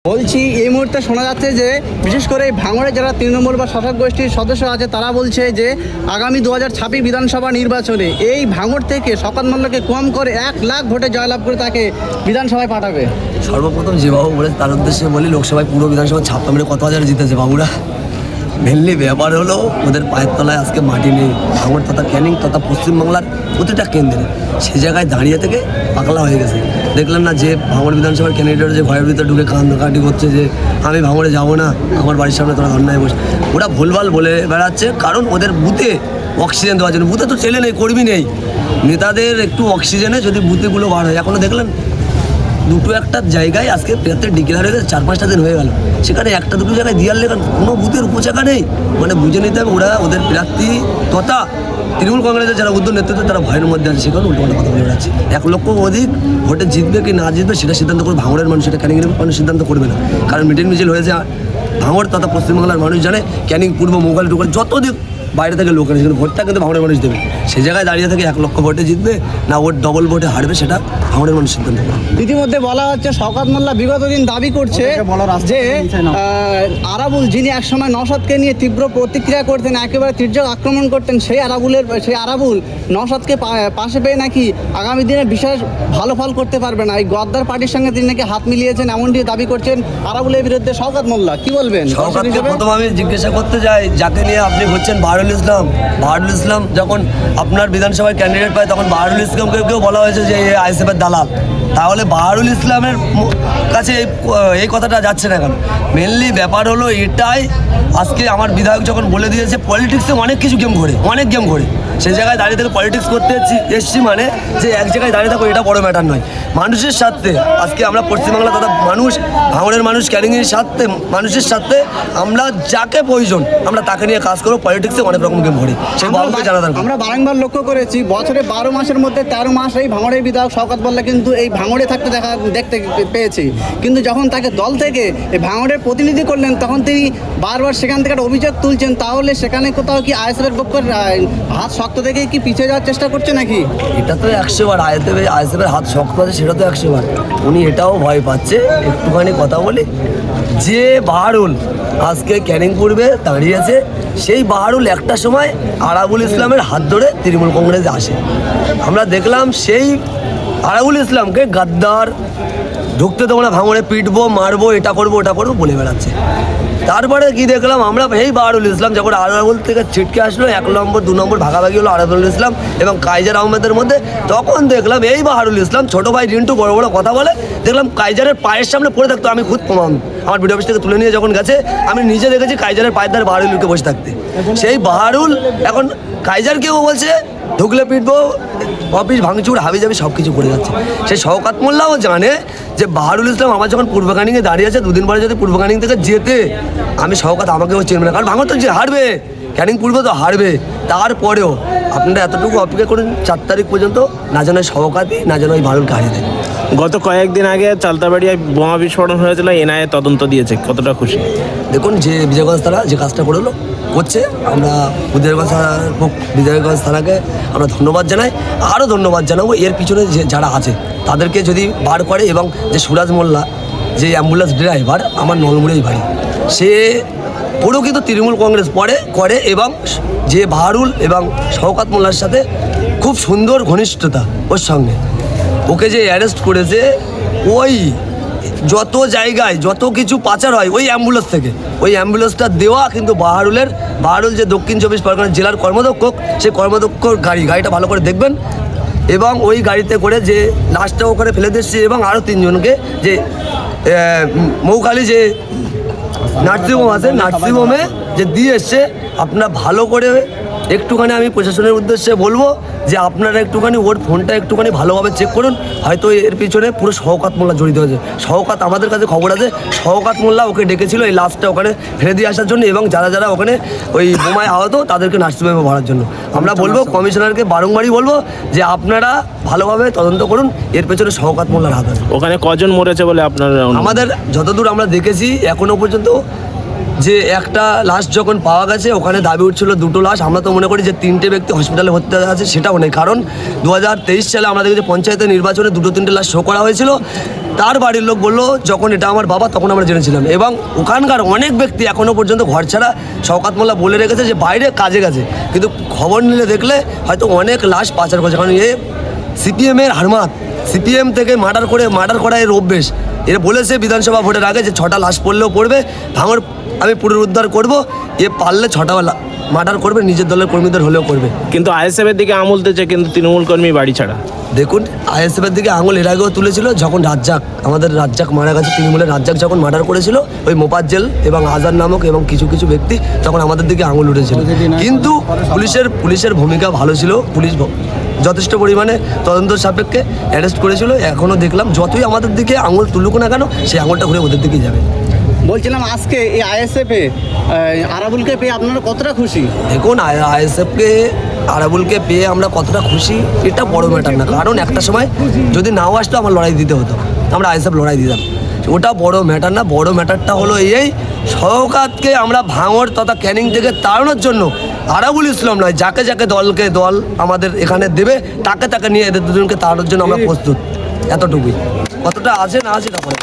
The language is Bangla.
বলছি এই মুহূর্তে শোনা যাচ্ছে যে বিশেষ করে এই ভাঙড়ে যারা তৃণমূল বা শাসক গোষ্ঠীর সদস্য আছে তারা বলছে যে আগামী 2026 বিধানসভা নির্বাচনে এই ভাঙড় থেকে শওকত মোল্লাকে কম করে 1 লাখ ভোটে জয়লাভ করে তাকে বিধানসভায় পাঠাবে। সর্বপ্রথম যে বাবু বলে তার উদ্দেশ্যে বলি, লোকসভায় পুরো বিধানসভা 56 মিনিটে কত হাজার জিতেছে বাবুরা। মেনলি ব্যাপার হলো ওদের পায়ের তলায় আজকে মাটি নেই। ভাঙড় তথা ক্যানিং তথা পশ্চিমবাংলার প্রতিটা কেন্দ্রে সেই জায়গায় দাঁড়িয়ে থেকে পাগলা হয়ে গেছে। দেখলেন না যে ভাঙড় বিধানসভার ক্যান্ডিডেট যে ঘরের ভিতরে ঢুকে কান্নাকাটি করছে যে আমি ভাঙড়ে যাবো না, আমার বাড়ির সামনে তোরা ধর্নায় বসে। ওরা ভুলভাল বলে বেড়াচ্ছে, কারণ ওদের বুথে অক্সিজেন দেওয়ার জন্য। বুথে তো ছেলে নেই, কর্মী নেই। নেতাদের একটু অক্সিজেনে যদি বুথেগুলো বার হয়। এখনও দেখলেন দুটো একটা জায়গায় আজকে প্রার্থী ডিক্লেয়ার হয়ে গেছে, 4-5টা দিন হয়ে গেল, সেখানে একটা দুটো জায়গায় দিয়ার লেখান কোনো বুথের উপজায়গা নেই। মানে বুঝে নিতে হবে ওরা ওদের প্রার্থী তথা তৃণমূল কংগ্রেসের যারা উদ্যোগ নেতৃত্ব তারা ভয়ের মধ্যে আছে, সেখানে উল্টোপাল্টা কথা বলে বেড়াচ্ছে। 1 লক্ষ অধিক ভোটে জিতবে কি না জিতবে সেটা সিদ্ধান্ত করে ভাঙড়ের মানুষ, সেটা ক্যানিংয়ের মানুষ সিদ্ধান্ত করবে না। কারণ মিটিং মিছিল হয়েছে ভাঙড় তথা পশ্চিমবাংলার মানুষ জানে ক্যানিং পূর্ব মোগল ঢুকে যতদিন বাইরে থেকে লোক আছে, ভোটটা কিন্তু ভাঙড়ের মানুষ দেবে। সেই জায়গায় দাঁড়িয়ে থেকে 1 লক্ষ ভোটে জিতবে না ওর ডবল ভোটে হারবে সেটা ভাঙড়ের মানুষ সিদ্ধান্ত করবে। ইতিমধ্যে বলা হচ্ছে শওকত মোল্লা বিগত দিন দাবি করছে যে আরাবুল যিনি একসময় নওশাদকে নিয়ে তীব্র প্রতিক্রিয়া করতেন, একেবারে তীর্যক আক্রমণ করতেন, সেই আরাবুল নওশাদকে পাশে পেয়ে নাকি আগামী দিনে বিশেষ ভালো ফল করতে পারবে না। এই গদ্দার পার্টির সঙ্গে তিনি নাকি হাত মিলিয়েছেন, এমনটি দাবি করছেন আরাবুলের বিরুদ্ধে শওকত মোল্লা। কি বলবেন? শওকতকে প্রথম আমি জিজ্ঞাসা করতে যাই, যাকে নিয়ে আপনি হচ্ছেন বাহারুল ইসলাম যখন আপনার বিধানসভায় ক্যান্ডিডেট পায় তখন বাহারুল ইসলামকেও বলা হয়েছে যে আইএসএফের দালাল। তাহলে বাহারুল ইসলামের কাছে এই কথাটা যাচ্ছে না কেন? মেনলি ব্যাপার হলো এটাই, আজকে আমার বিধায়ক যখন বলে দিয়েছে পলিটিক্সে অনেক কিছু গেম ঘোরে, সেই জায়গায় দাঁড়িয়ে থেকে পলিটিক্স করতে এসছি, মানে যে এক জায়গায় দাঁড়িয়ে থাকো এটা বড় ম্যাটার নয়। মানুষের স্বার্থে আজকে আমরা পশ্চিমবাংলা তথা মানুষ, ভাঙড়ের মানুষ, ক্যানিংয়ের স্বার্থে, মানুষের স্বার্থে আমরা যাকে প্রয়োজন আমরা তাকে নিয়ে কাজ করবো। পলিটিক্সে অনেক রকম গেম ঘোরে, সেই বাবুকে জানা দরকার। আমরা বারংবার লক্ষ্য করেছি বছরে 12 মাসের মধ্যে 13 মাস এই ভাঙড়ের বিধায়ক শওকত মোল্লা কিন্তু এই ভাঙড়ে থাকতে দেখতে পেয়েছি, কিন্তু যখন তাকে দল থেকে এই ভাঙড়ের প্রতিনিধি করলেন তখন তিনি বারবার সেখান থেকে একটা অভিযোগ তুলছেন। তাহলে সেখানে কোথাও কি আইএসএফের পক্ষের হাত শক্ত দেখে কি পিছিয়ে যাওয়ার চেষ্টা করছে নাকি? এটা তো 100 বার আইএসএফের হাত শক্ত আছে, সেটা তো 100 বার। উনি এটাও ভয় পাচ্ছে, একটুখানি কথা বলি, যে বাহারুল আজকে ক্যানিং পূর্বে দাঁড়িয়েছে, সেই বাহারুল একটা সময় আরাবুল ইসলামের হাত ধরে তৃণমূল কংগ্রেসে আসে। আমরা দেখলাম সেই আরাবুল ইসলামকে গাদ্দার, ঢুকতে দেবো না, ভাঙড়ে পিটবো, মারবো, এটা করবো ওটা করবো বলে বেড়াচ্ছে। তারপরে কি দেখলাম আমরা, এই বাহারুল ইসলাম যখন আরাবুল থেকে ছিটকে আসলো, 1 নম্বর 2 নম্বর ভাগাভাগি হলো আরাবুল ইসলাম এবং কাইজার আহমেদের মধ্যে, তখন দেখলাম এই বাহারুল ইসলাম ছোট ভাই রিন্টু বড় বড় কথা বলে, দেখলাম কাইজারের পায়ের সামনে পড়ে থাকতো। আমি খুদ প্রমাণ, আমার ভিডিও অফিস থেকে তুলে নিয়ে যখন গেছে আমি নিজে দেখেছি কাইজারের পায়ের ধারে বাহারুল লুকে বসে থাকতে। সেই বাহারুল এখন কাইজারকেও বলছে ঢুকলে পিটবো, অফিস ভাঙচুর হাবিজাবি সব কিছু করে যাচ্ছে। সেই শওকত মোল্লাও জানে যে বাহারুল ইসলাম আমার যখন পূর্ব ক্যানিংয়ে দাঁড়িয়ে আছে, 2 দিন পরে যদি পূর্ব ক্যানিং থেকে যেতে আমি শওকত আমাকেও চিনবে না, কারণ ভাঙড় তো যে হারবে, ক্যানিং পূর্ব তো হারবে। তারপরেও আপনারা এতটুকু অপেক্ষা করুন 4 তারিখ পর্যন্ত, না যেন শওকতই না যেন ওই বাহারুলকে হারিয়ে দেয়। গত কয়েকদিন আগে চালতাবাড়িয়ায় বোমা বিস্ফোরণ হয়েছিল, এনআইএ তদন্ত দিয়েছে, কতটা খুশি? দেখুন, যে বিজয়গঞ্জ থানা যে কাজটা করছে, আমরা বিজয়গঞ্জ থানাকে আমরা ধন্যবাদ জানাই, আরও ধন্যবাদ জানাবো। এর পিছনে যে যারা আছে তাদেরকে যদি বার করে, এবং যে সুরাজ মোল্লা যে অ্যাম্বুলেন্স ড্রাইভার আমার নলমুড়েই বাড়ি, সে পুরো কিন্তু তৃণমূল কংগ্রেস করে, এবং যে বাহারুল এবং শওকত মোল্লার সাথে খুব সুন্দর ঘনিষ্ঠতা ওর সঙ্গে। ওকে যে অ্যারেস্ট করেছে, ওই যত জায়গায় যত কিছু পাচার হয় ওই অ্যাম্বুলেন্স থেকে, ওই অ্যাম্বুলেন্সটা দেওয়া কিন্তু বাহারুল যে দক্ষিণ 24 পরগনা জেলার কর্মদক্ষ, সেই কর্মদক্ষর গাড়িটা ভালো করে দেখবেন। এবং ওই গাড়িতে করে যে লাশটা ওখানে ফেলে দিচ্ছে, এবং আরও 3 জনকে যে মৌখালি যে নার্সিংহোম আছে, নার্সিংহোমে যে দিয়ে এসছে। আপনারা ভালো করে একটুখানি আমি প্রশাসনের উদ্দেশ্যে বলবো যে আপনারা একটুখানি ওর ফোনটা একটুখানি ভালোভাবে চেক করুন, হয়তো এর পিছনে পুরো শওকত মোল্লা জড়িত হয়েছে। শওকত, আমাদের কাছে খবর আছে শওকত মোল্লা ওকে ডেকেছিল এই লাশটা ওখানে ফেলে দিয়ে আসার জন্য, এবং যারা ওখানে ওই বোমায় আহত তাদেরকে নার্সিংহোমে ভরার জন্য। আমরা বলবো কমিশনারকে বারংবারই বলবো যে আপনারা ভালোভাবে তদন্ত করুন, এর পেছনে শওকত মোল্লার হাত আছে। ওখানে কজন মরেছে বলে আপনার? আমাদের যতদূর আমরা দেখেছি এখনো পর্যন্ত যে একটা লাশ যখন পাওয়া গেছে ওখানে দাবি উঠছিল 2টো লাশ, আমরা তো মনে করি যে 3টে ব্যক্তি হসপিটালে ভর্তি আছে, সেটাও নেই। কারণ 2023 সালে আমরা দেখেছি পঞ্চায়েতের নির্বাচনে 2-3টে লাশ শো করা হয়েছিল। তার বাড়ির লোক বললো যখন এটা আমার বাবা তখন আমরা জেনেছিলাম, এবং ওখানকার অনেক ব্যক্তি এখনও পর্যন্ত ঘর ছাড়া। শওকত মোল্লা বলে রেখেছে যে বাইরে কাজে গেছে, কিন্তু খবর নিলে দেখলে হয়তো অনেক লাশ পাচার করছে। কারণ এ সিপিএমের হারমাত, সিপিএম থেকে মার্ডার করা এর অভ্যেস। এরা বলেছে বিধানসভা ভোটের আগে যে 6টা লাশ পড়লেও পড়বে, ভাঙর আমি পুনরুদ্ধার করব, এ পারলে 6টা মার্ডার করবে, নিজের দলের কর্মীদের হলেও করবে। কিন্তু আইএসএফের দিকে আঙুল দিচ্ছে, কিন্তু তৃণমূল কর্মী বাড়ি ছাড়া। দেখুন, আইএসএফের দিকে আঙুল এর আগেও তুলেছিল যখন আমাদের রাজ্জাক মারা গেছে, তৃণমূলের রাজ্জাক যখন মার্ডার করেছিল, ওই মোফাজ্জেল এবং আজাদ নামক এবং কিছু কিছু ব্যক্তি তখন আমাদের দিকে আঙুল উঠেছিল। কিন্তু পুলিশের ভূমিকা ভালো ছিল, পুলিশ যথেষ্ট পরিমাণে তদন্ত সাপেক্ষে অ্যারেস্ট করেছিল। এখনও দেখলাম যতই আমাদের দিকে আঙুল তুলুক না কেন, সেই আঙুলটা ঘুরে ওদের দিকেই যাবে। বলছিলাম আজকে এই আইএসএফে আরাবুলকে পেয়ে আপনারা কতটা খুশি? দেখুন, আরাবুলকে পেয়ে আমরা কতটা খুশি এটা বড় ম্যাটার না, কারণ একটা সময় যদি নাও আসতো আমার লড়াই দিতে হতো, আমরা আইএসএফ লড়াই দিতাম, ওটা বড় ম্যাটার না। বড় ম্যাটারটা হলো এই শওকতকে আমরা ভাঙড় তথা ক্যানিং থেকে তাড়ানোর জন্য আরাবুল ইসলাম নয়, যাকে যাকে দল আমাদের এখানে দেবে তাকে নিয়ে এদের দুজনকে তাড়ানোর জন্য আমরা প্রস্তুত। এতটুকুই, কতটা আছে না আছে তারপরে